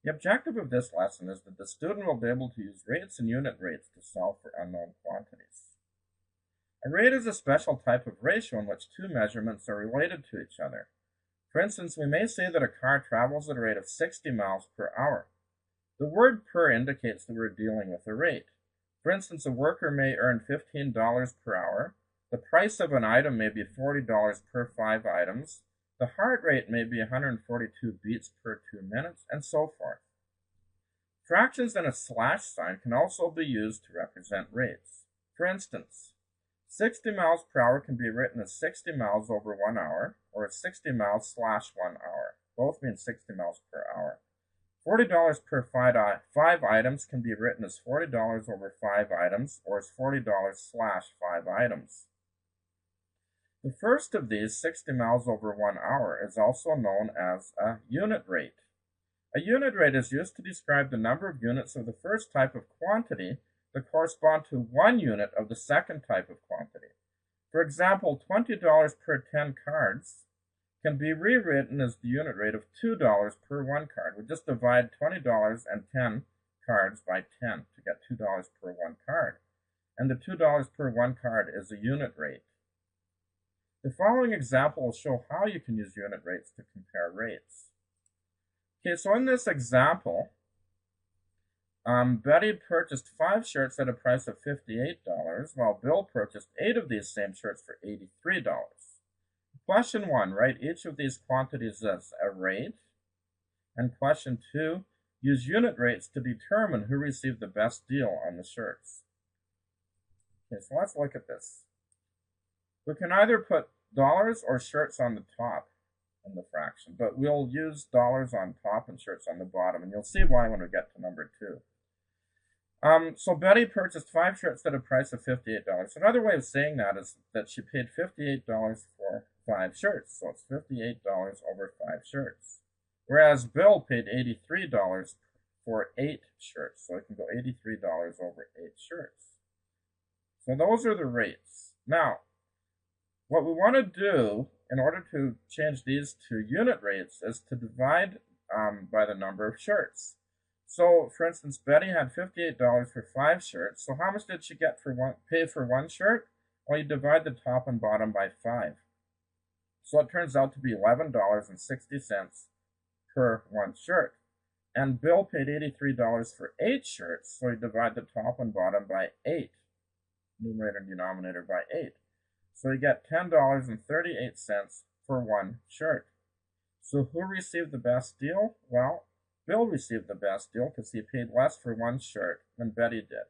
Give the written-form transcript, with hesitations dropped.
The objective of this lesson is that the student will be able to use rates and unit rates to solve for unknown quantities. A rate is a special type of ratio in which two measurements are related to each other. For instance, we may say that a car travels at a rate of 60 miles per hour. The word per indicates that we're dealing with a rate. For instance, a worker may earn $15 per hour. The price of an item may be $40 per 5 items. The heart rate may be 142 beats per 2 minutes, and so forth. Fractions and a slash sign can also be used to represent rates. For instance, 60 miles per hour can be written as 60 miles over 1 hour, or 60 miles slash 1 hour. Both mean 60 miles per hour. $40 per 5 items can be written as $40 over 5 items, or as $40 slash 5 items. The first of these, 60 miles over 1 hour, is also known as a unit rate. A unit rate is used to describe the number of units of the first type of quantity that correspond to 1 unit of the second type of quantity. For example, $20 per 10 cards can be rewritten as the unit rate of $2 per 1 card. We just divide $20 and 10 cards by 10 to get $2 per 1 card. And the $2 per 1 card is a unit rate. The following example will show how you can use unit rates to compare rates. Okay, so in this example, Betty purchased 5 shirts at a price of $58, while Bill purchased 8 of these same shirts for $83. Question 1, write each of these quantities as a rate. And question 2, use unit rates to determine who received the best deal on the shirts. Okay, so let's look at this. We can either put dollars or shirts on the top in the fraction, but we'll use dollars on top and shirts on the bottom, and you'll see why when we get to number 2. So Betty purchased 5 shirts at a price of $58. Another way of saying that is that she paid $58 for 5 shirts, so it's $58 over 5 shirts. Whereas Bill paid $83 for 8 shirts, so it can go $83 over 8 shirts. So those are the rates. Now, what we want to do in order to change these to unit rates is to divide by the number of shirts. So, for instance, Betty had $58 for 5 shirts. So how much did she pay for 1 shirt? Well, you divide the top and bottom by 5. So it turns out to be $11.60 per 1 shirt. And Bill paid $83 for 8 shirts. So you divide the top and bottom by 8. Numerator and denominator by 8. So you get $10.38 for 1 shirt. So who received the best deal? Well, Bill received the best deal because he paid less for 1 shirt than Betty did.